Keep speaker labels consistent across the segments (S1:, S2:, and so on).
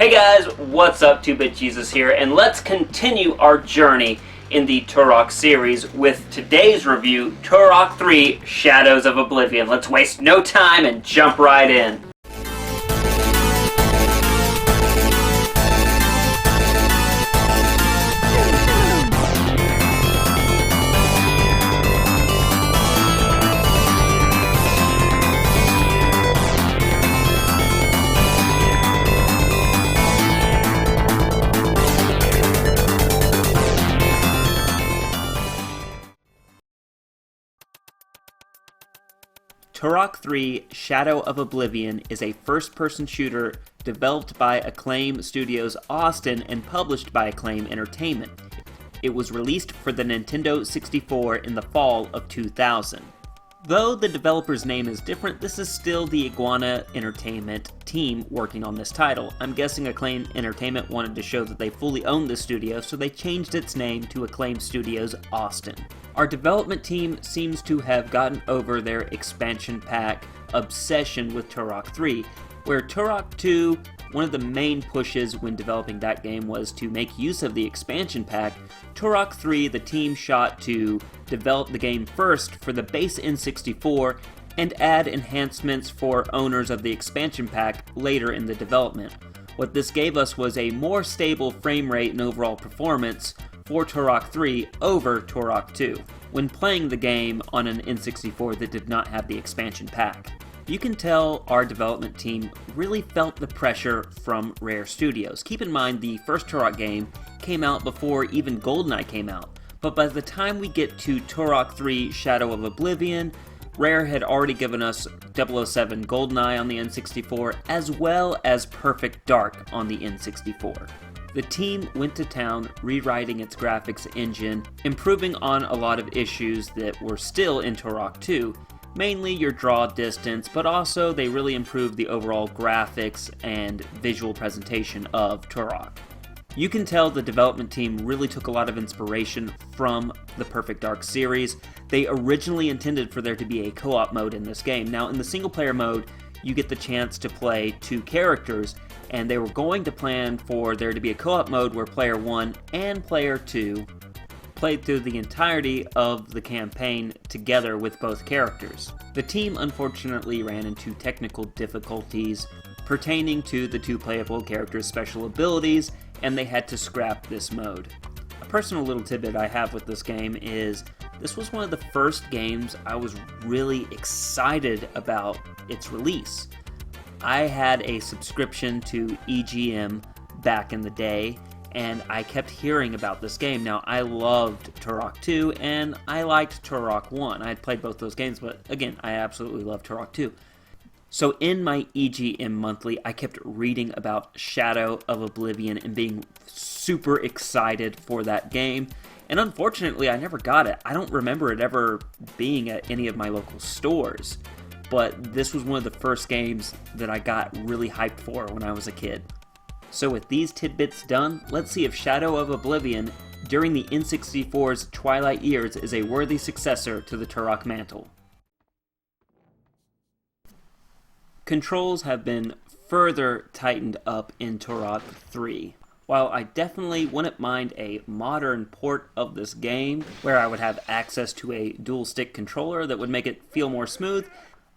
S1: Hey guys, what's up? 2-Bit Jesus here, and let's continue our journey in the Turok series with today's review, Turok 3 Shadows of Oblivion. Let's waste no time and jump right in. Turok 3 Shadow of Oblivion is a first-person shooter developed by Acclaim Studios Austin and published by Acclaim Entertainment. It was released for the Nintendo 64 in the fall of 2000. Though the developer's name is different, this is still the Iguana Entertainment team working on this title. I'm guessing Acclaim Entertainment wanted to show that they fully owned the studio, so they changed its name to Acclaim Studios Austin. Our development team seems to have gotten over their expansion pack obsession with Turok 3, where Turok 2, one of the main pushes when developing that game was to make use of the expansion pack. Turok 3, the team shot to develop the game first for the base N64 and add enhancements for owners of the expansion pack later in the development. What this gave us was a more stable frame rate and overall performance for Turok 3 over Turok 2, when playing the game on an N64 that did not have the expansion pack. You can tell our development team really felt the pressure from Rare Studios. Keep in mind, the first Turok game came out before even GoldenEye came out, but by the time we get to Turok 3 Shadow of Oblivion, Rare had already given us 007 GoldenEye on the N64, as well as Perfect Dark on the N64. The team went to town rewriting its graphics engine, improving on a lot of issues that were still in Turok 2, mainly your draw distance, but also they really improved the overall graphics and visual presentation of Turok. You can tell the development team really took a lot of inspiration from the Perfect Dark series. They originally intended for there to be a co-op mode in this game. Now, in the single-player mode, you get the chance to play two characters, and they were going to plan for there to be a co-op mode where player 1 and player 2 played through the entirety of the campaign together with both characters. The team unfortunately ran into technical difficulties pertaining to the two playable characters' special abilities, and they had to scrap this mode. A personal little tidbit I have with this game is this was one of the first games I was really excited about its release. I had a subscription to EGM back in the day, and I kept hearing about this game. Now, I loved Turok 2, and I liked Turok 1. I had played both those games, but again, I absolutely loved Turok 2. So in my EGM monthly, I kept reading about Shadow of Oblivion and being super excited for that game. And unfortunately, I never got it. I don't remember it ever being at any of my local stores. But this was one of the first games that I got really hyped for when I was a kid. So with these tidbits done, let's see if Shadow of Oblivion during the N64's twilight years is a worthy successor to the Turok mantle. Controls have been further tightened up in Turok 3. While I definitely wouldn't mind a modern port of this game, where I would have access to a dual-stick controller that would make it feel more smooth,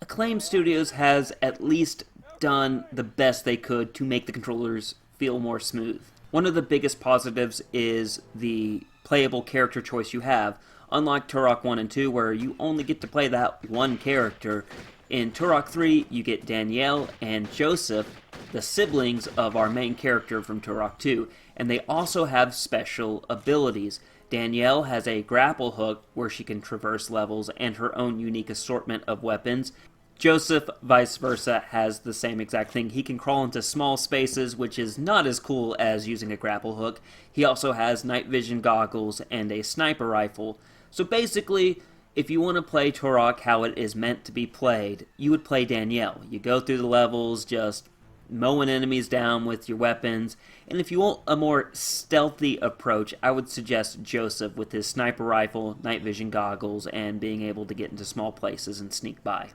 S1: Acclaim Studios has at least done the best they could to make the controllers feel more smooth. One of the biggest positives is the playable character choice you have. Unlike Turok 1 and 2, where you only get to play that one character, in Turok 3 you get Danielle and Joseph, the siblings of our main character from Turok 2, and they also have special abilities. Danielle has a grapple hook where she can traverse levels and her own unique assortment of weapons. Joseph, vice versa, has the same exact thing. He can crawl into small spaces, which is not as cool as using a grapple hook. He also has night vision goggles and a sniper rifle. So basically, if you want to play Turok how it is meant to be played, you would play Danielle. You go through the levels, just mowing enemies down with your weapons, and if you want a more stealthy approach, I would suggest Joseph with his sniper rifle, night vision goggles, and being able to get into small places and sneak by.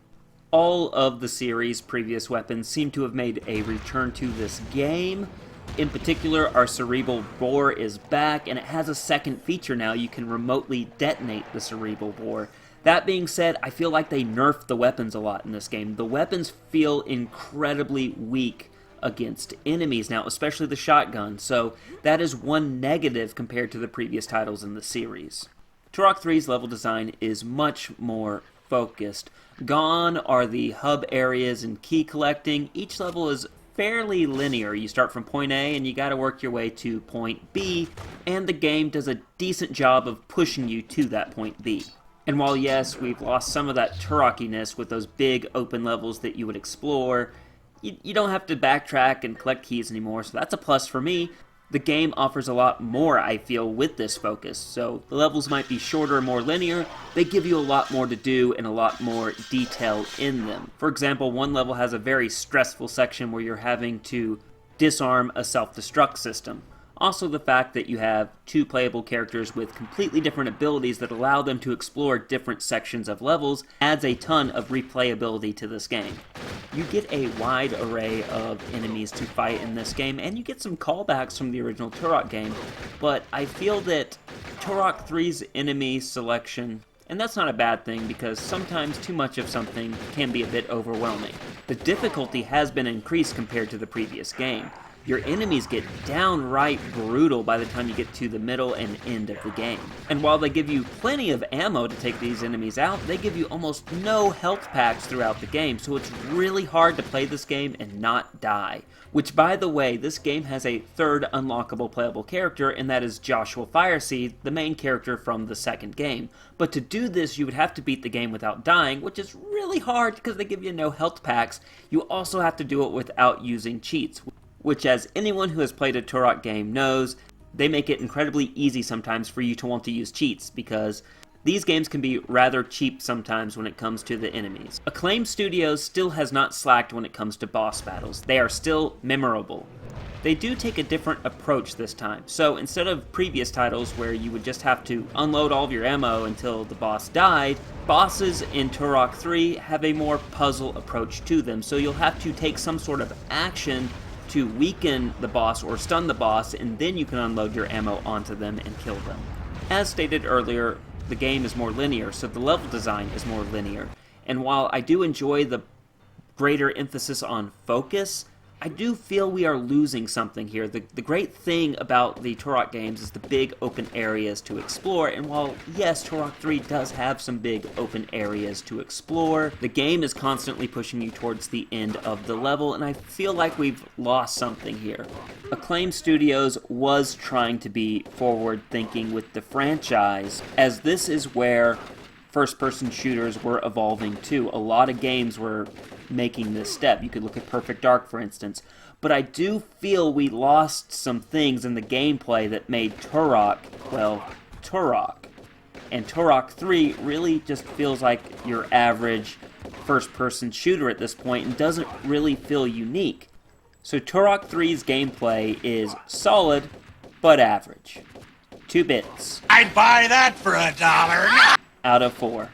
S1: All of the series' previous weapons seem to have made a return to this game, In particular, our cerebral bore is back, and it has a second feature now. You can remotely detonate the cerebral bore. That being said, I feel like they nerfed the weapons a lot in this game. The weapons feel incredibly weak against enemies now, especially the shotgun, so that is one negative compared to the previous titles in the series. Turok 3's level design is much more focused. Gone are the hub areas and key collecting. Each level is fairly linear. You start from point A and you gotta work your way to point B, and the game does a decent job of pushing you to that point B. And while yes, we've lost some of that Turokiness with those big open levels that you would explore, you don't have to backtrack and collect keys anymore, so that's a plus for me. The game offers a lot more, I feel, with this focus. So the levels might be shorter and more linear, they give you a lot more to do and a lot more detail in them. For example, one level has a very stressful section where you're having to disarm a self-destruct system. Also, the fact that you have two playable characters with completely different abilities that allow them to explore different sections of levels adds a ton of replayability to this game. You get a wide array of enemies to fight in this game, and you get some callbacks from the original Turok game, but I feel that Turok 3's enemy selection, and that's not a bad thing because sometimes too much of something can be a bit overwhelming. The difficulty has been increased compared to the previous game. Your enemies get downright brutal by the time you get to the middle and end of the game. And while they give you plenty of ammo to take these enemies out, they give you almost no health packs throughout the game, so it's really hard to play this game and not die. Which, by the way, this game has a third unlockable playable character, and that is Joshua Fireseed, the main character from the second game. But to do this, you would have to beat the game without dying, which is really hard because they give you no health packs. You also have to do it without using cheats, which, as anyone who has played a Turok game knows, they make it incredibly easy sometimes for you to want to use cheats, because these games can be rather cheap sometimes when it comes to the enemies. Acclaim Studios still has not slacked when it comes to boss battles. They are still memorable. They do take a different approach this time, so instead of previous titles where you would just have to unload all of your ammo until the boss died, bosses in Turok 3 have a more puzzle approach to them, so you'll have to take some sort of action to weaken the boss or stun the boss, and then you can unload your ammo onto them and kill them. As stated earlier, the game is more linear, so the level design is more linear. And while I do enjoy the greater emphasis on focus, I do feel we are losing something here. The great thing about the Turok games is the big open areas to explore, and while, yes, Turok 3 does have some big open areas to explore, the game is constantly pushing you towards the end of the level, and I feel like we've lost something here. Acclaim Studios was trying to be forward-thinking with the franchise, as this is where first-person shooters were evolving too. A lot of games were making this step. You could look at Perfect Dark, for instance. But I do feel we lost some things in the gameplay that made Turok, well, Turok. And Turok 3 really just feels like your average first-person shooter at this point and doesn't really feel unique. So Turok 3's gameplay is solid, but average. 2 bits.
S2: I'd buy that for $1.
S1: Out of 4.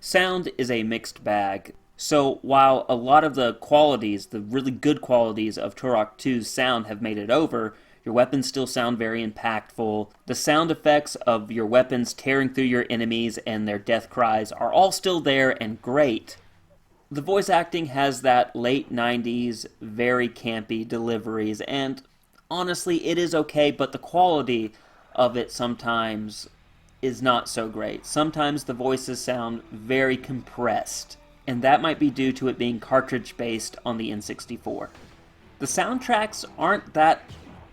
S1: Sound is a mixed bag. So while a lot of the qualities, the really good qualities of Turok 2's sound have made it over, your weapons still sound very impactful. The sound effects of your weapons tearing through your enemies and their death cries are all still there and great. The voice acting has that late 90s, very campy deliveries, and honestly, it is okay, but the quality of it sometimes is not so great. Sometimes the voices sound very compressed, and that might be due to it being cartridge-based on the N64. The soundtracks aren't that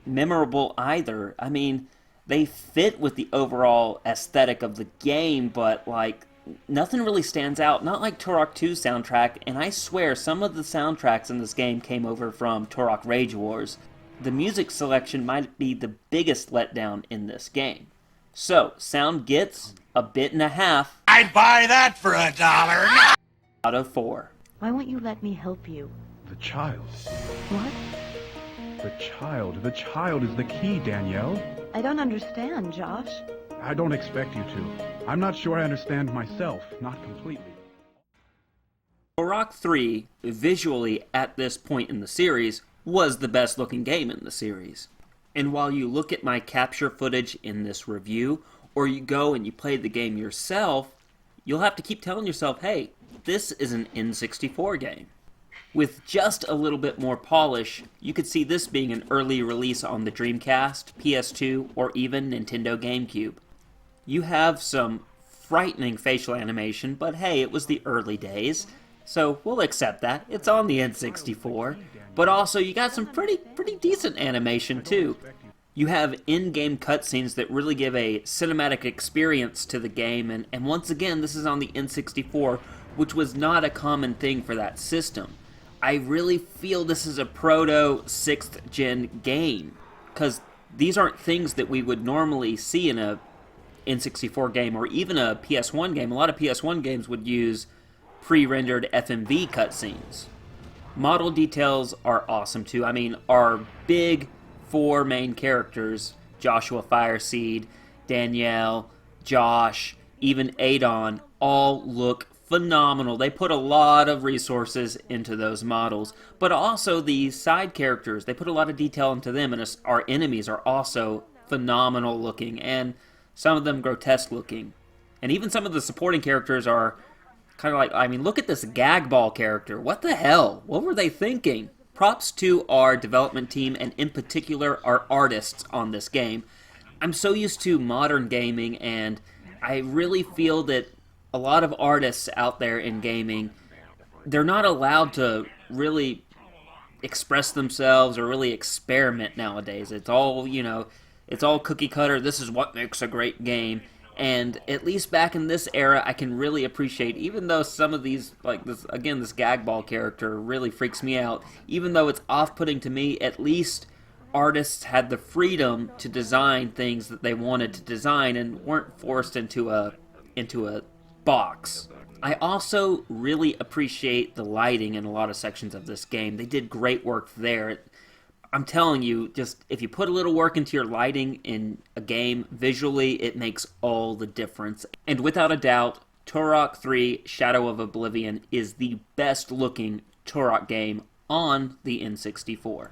S1: memorable either. I mean, they fit with the overall aesthetic of the game, but, like, nothing really stands out. Not like Turok 2's soundtrack, and I swear some of the soundtracks in this game came over from Turok Rage Wars. The music selection might be the biggest letdown in this game. So, sound gets a bit and a half.
S2: I'd buy that for $1.
S1: Out of 4.
S3: Why won't you let me help you?
S4: The child.
S3: What?
S4: The child is the key, Danielle.
S3: I don't understand, Josh.
S4: I don't expect you to. I'm not sure I understand myself, not completely.
S1: Turok 3, visually at this point in the series, was the best looking game in the series. And while you look at my capture footage in this review, or you go and you play the game yourself, you'll have to keep telling yourself, hey, this is an N64 game. With just a little bit more polish, you could see this being an early release on the Dreamcast, PS2, or even Nintendo GameCube. You have some frightening facial animation, but hey, it was the early days, so we'll accept that. It's on the N64. But also, you got some pretty decent animation, too. You have in-game cutscenes that really give a cinematic experience to the game, and once again, this is on the N64, which was not a common thing for that system. I really feel this is a proto 6th gen game, because these aren't things that we would normally see in a N64 game or even a PS1 game. A lot of PS1 games would use pre-rendered FMV cutscenes. Model details are awesome too. I mean, our big 4 main characters, Joshua Fireseed, Danielle, Josh, even Adon, all look phenomenal. They put a lot of resources into those models, but also the side characters, they put a lot of detail into them, and our enemies are also phenomenal looking, and some of them grotesque looking. And even some of the supporting characters are kind of like, I mean, look at this gag ball character. What the hell? What were they thinking? Props to our development team, and in particular, our artists on this game. I'm so used to modern gaming, and I really feel that a lot of artists out there in gaming, they're not allowed to really express themselves or really experiment nowadays. It's all, it's all cookie cutter. This is what makes a great game. And at least back in this era, I can really appreciate, even though some of these, like this, again, this gag ball character really freaks me out, even though it's off-putting to me, at least artists had the freedom to design things that they wanted to design and weren't forced into a box. I also really appreciate the lighting in a lot of sections of this game. They did great work there. I'm telling you, just if you put a little work into your lighting in a game, visually, it makes all the difference. And without a doubt, Turok 3 Shadow of Oblivion is the best looking Turok game on the N64.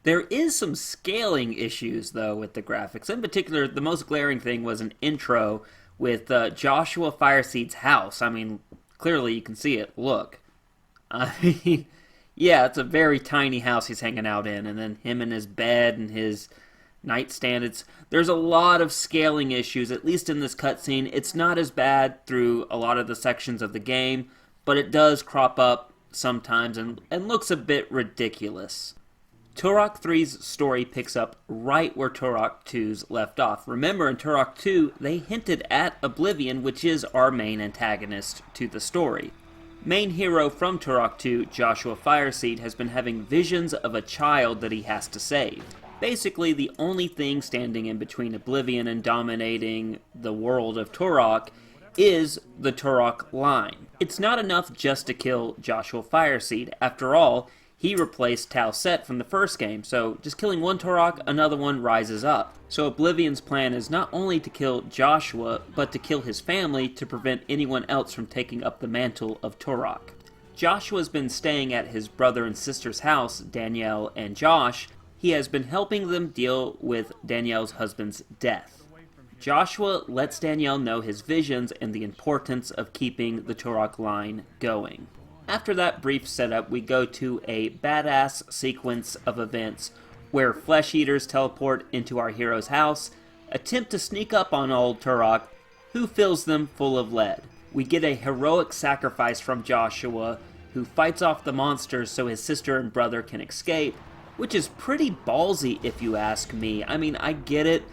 S1: There is some scaling issues, though, with the graphics. In particular, the most glaring thing was an intro with Joshua Fireseed's house. I mean, clearly you can see it. Look. I mean, yeah, it's a very tiny house he's hanging out in, and then him and his bed and his nightstand. There's a lot of scaling issues, at least in this cutscene. It's not as bad through a lot of the sections of the game, but it does crop up sometimes and looks a bit ridiculous. Turok 3's story picks up right where Turok 2's left off. Remember, in Turok 2, they hinted at Oblivion, which is our main antagonist to the story. Main hero from Turok 2, Joshua Fireseed, has been having visions of a child that he has to save. Basically, the only thing standing in between Oblivion and dominating the world of Turok is the Turok line. It's not enough just to kill Joshua Fireseed. After all, he replaced Tau Set from the first game, so just killing one Turok, another one rises up. So Oblivion's plan is not only to kill Joshua, but to kill his family to prevent anyone else from taking up the mantle of Turok. Joshua's been staying at his brother and sister's house, Danielle and Josh. He has been helping them deal with Danielle's husband's death. Joshua lets Danielle know his visions and the importance of keeping the Turok line going. After that brief setup, we go to a badass sequence of events where flesh eaters teleport into our hero's house, attempt to sneak up on old Turok, who fills them full of lead. We get a heroic sacrifice from Joshua, who fights off the monsters so his sister and brother can escape, which is pretty ballsy if you ask me. I mean, I get it.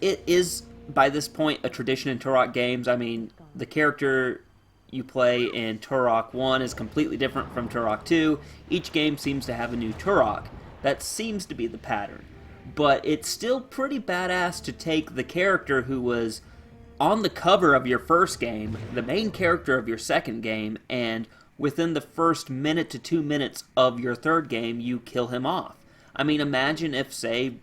S1: It is, by this point, a tradition in Turok games. I mean, the character you play in Turok 1 is completely different from Turok 2. Each game seems to have a new Turok. That seems to be the pattern. But it's still pretty badass to take the character who was on the cover of your first game, the main character of your second game, and within the first minute to 2 minutes of your third game, you kill him off. I mean, imagine if, say,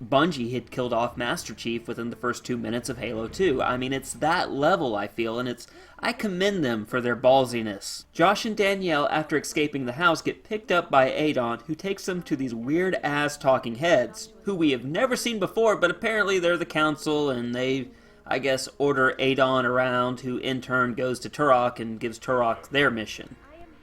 S1: Bungie had killed off Master Chief within the first 2 minutes of Halo 2. I mean, it's that level, I feel, and I commend them for their ballsiness. Josh and Danielle, after escaping the house, get picked up by Adon, who takes them to these weird-ass talking heads, who we have never seen before, but apparently they're the council, and they, I guess, order Adon around, who in turn goes to Turok and gives Turok their mission.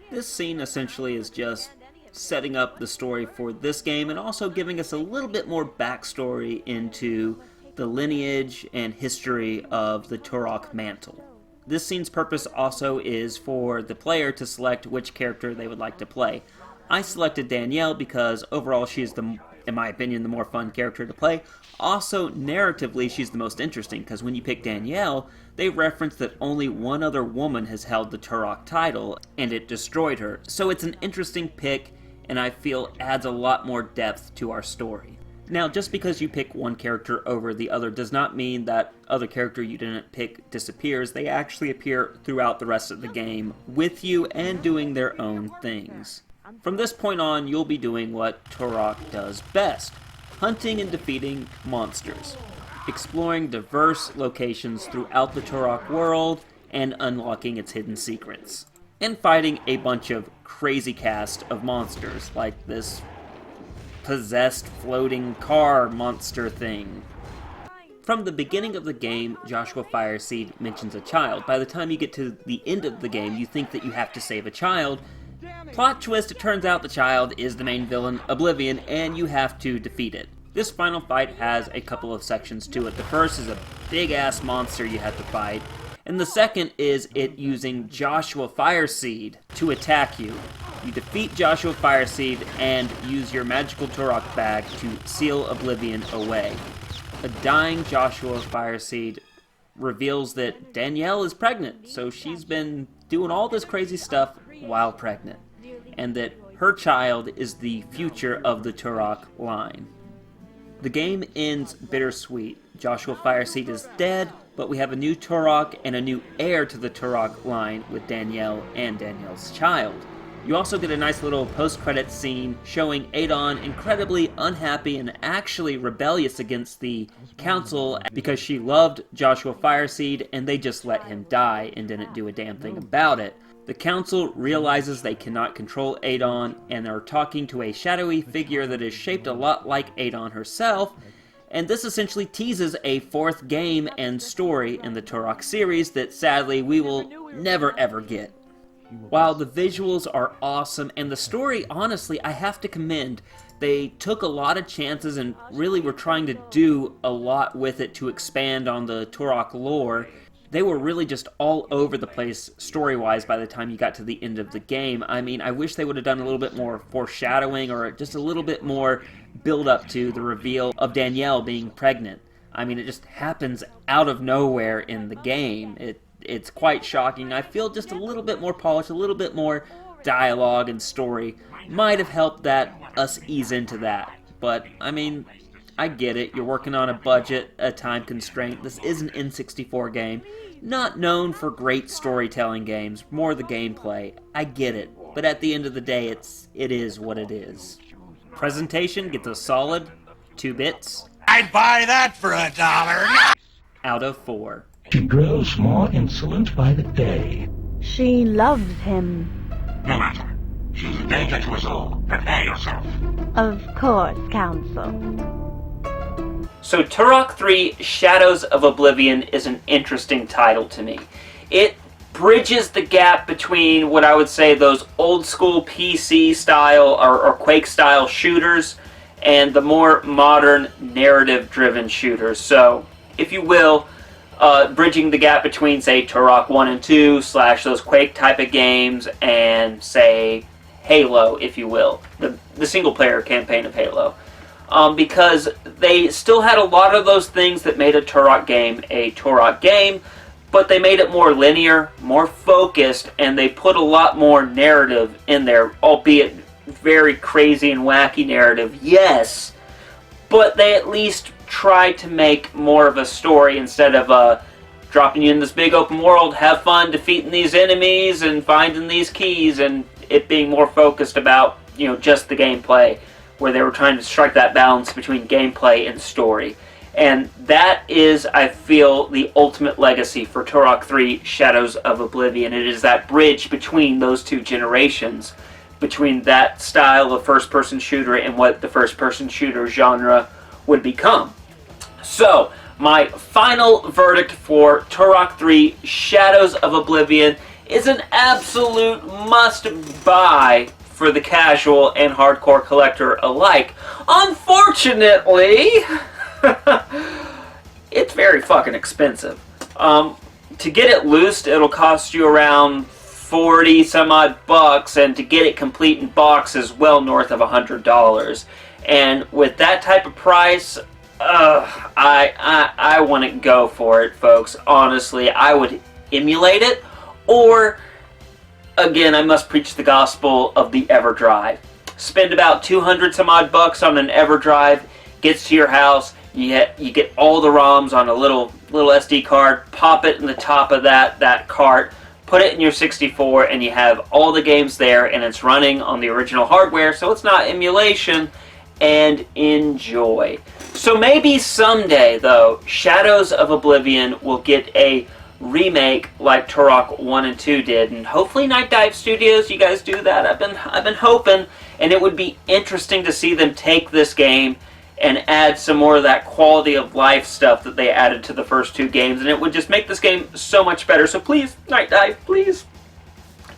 S1: This scene essentially is just setting up the story for this game and also giving us a little bit more backstory into the lineage and history of the Turok mantle. This scene's purpose also is for the player to select which character they would like to play. I selected Danielle because overall she is, in my opinion, the more fun character to play. Also, narratively, she's the most interesting, because when you pick Danielle, they reference that only one other woman has held the Turok title, and it destroyed her. So it's an interesting pick, and I feel adds a lot more depth to our story. Now, just because you pick one character over the other does not mean that other character you didn't pick disappears. They actually appear throughout the rest of the game with you and doing their own things. From this point on, you'll be doing what Turok does best: hunting and defeating monsters, exploring diverse locations throughout the Turok world and unlocking its hidden secrets, and fighting a bunch of crazy cast of monsters, like this possessed floating car monster thing. From the beginning of the game, Joshua Fireseed mentions a child. By the time you get to the end of the game, you think that you have to save a child. Plot twist, it turns out the child is the main villain, Oblivion, and you have to defeat it. This final fight has a couple of sections to it. The first is a big-ass monster you have to fight, and the second is it using Joshua Fireseed to attack you. You defeat Joshua Fireseed and use your magical Turok bag to seal Oblivion away. A dying Joshua Fireseed reveals that Danielle is pregnant, so she's been doing all this crazy stuff while pregnant, and that her child is the future of the Turok line. The game ends bittersweet. Joshua Fireseed is dead, but we have a new Turok and a new heir to the Turok line with Danielle and Danielle's child. You also get a nice little post-credits scene showing Adon incredibly unhappy and actually rebellious against the council because she loved Joshua Fireseed and they just let him die and didn't do a damn thing about it. The council realizes they cannot control Adon and are talking to a shadowy figure that is shaped a lot like Adon herself, and this essentially teases a fourth game and story in the Turok series that sadly we will never ever get. While the visuals are awesome, and the story, honestly, I have to commend. They took a lot of chances and really were trying to do a lot with it to expand on the Turok lore. They were really just all over the place story-wise by the time you got to the end of the game. I mean, I wish they would have done a little bit more foreshadowing or just a little bit more build-up to the reveal of Danielle being pregnant. I mean, it just happens out of nowhere in the game. It's quite shocking. I feel just a little bit more polished, a little bit more dialogue and story might have helped us ease into that. But, I mean, I get it. You're working on a budget, a time constraint. This is an N64 game, not known for great storytelling games, more the gameplay. I get it. But at the end of the day, it is what it is. Presentation gets a solid 2 bits.
S2: I'd buy that for $1.
S1: Out of 4.
S5: She grows more insolent by the day.
S3: She loves him.
S6: No matter. She's a danger to us all. Prepare yourself.
S3: Of course, Counsel.
S1: So Turok 3 Shadows of Oblivion is an interesting title to me. It bridges the gap between what I would say those old school PC style or Quake style shooters and the more modern narrative driven shooters. So, if you will, bridging the gap between, say, Turok 1 and 2 / those Quake type of games and, say, Halo, if you will. The single-player campaign of Halo. Because they still had a lot of those things that made a Turok game, but they made it more linear, more focused, and they put a lot more narrative in there, albeit very crazy and wacky narrative, yes, but they at least tried to make more of a story instead of dropping you in this big open world, have fun defeating these enemies and finding these keys, and it being more focused about, just the gameplay. where they were trying to strike that balance between gameplay and story. And that is, I feel, the ultimate legacy for Turok 3 Shadows of Oblivion. It is that bridge between those two generations, between that style of first-person shooter and what the first-person shooter genre would become. So, my final verdict for Turok 3 Shadows of Oblivion is an absolute must-buy for the casual and hardcore collector alike. Unfortunately, it's very fucking expensive. To get it loosed, it'll cost you around 40 some odd bucks, and to get it complete in box is well north of $100. And with that type of price, I wouldn't go for it, folks. Honestly, I would emulate it, or again, I must preach the gospel of the EverDrive. Spend about 200 some odd bucks on an EverDrive, gets to your house, you get all the ROMs on a little SD card, pop it in the top of that cart, put it in your 64, and you have all the games there, and it's running on the original hardware, so it's not emulation, and enjoy. So maybe someday, though, Shadows of Oblivion will get a remake like Turok 1 and 2 did, and hopefully Night Dive Studios, you guys do that. I've been hoping, and it would be interesting to see them take this game and add some more of that quality of life stuff that they added to the first two games, and it would just make this game so much better. So please, Night Dive, please,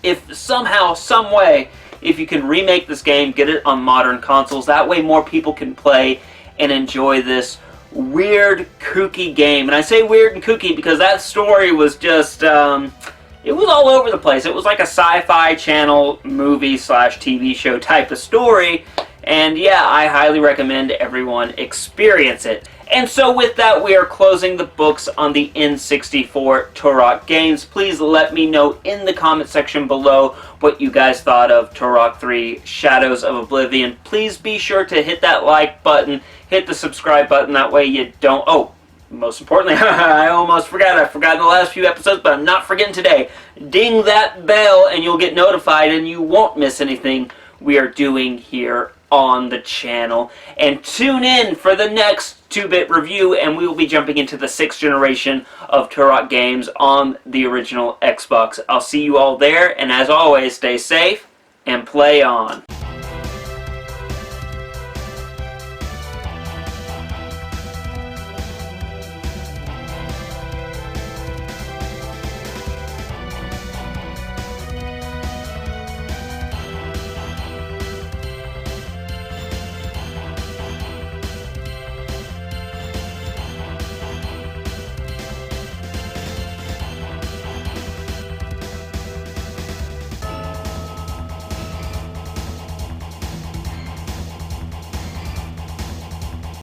S1: if somehow, some way, if you can remake this game, get it on modern consoles, that way more people can play and enjoy this weird, kooky game. And I say weird and kooky because that story was just, it was all over the place. It was like a Sci-Fi Channel movie/TV show type of story. And yeah, I highly recommend everyone experience it. And so with that, we are closing the books on the N64 Turok games. Please let me know in the comment section below what you guys thought of Turok 3 Shadows of Oblivion. Please be sure to hit that like button, hit the subscribe button, that way you don't... Oh, most importantly, I almost forgot. I forgot in the last few episodes, but I'm not forgetting today. Ding that bell and you'll get notified and you won't miss anything we are doing here on the channel. And tune in for the next 2-bit review, and we will be jumping into the 6th generation of Turok games on the original Xbox. I'll see you all there, and as always, stay safe and play on.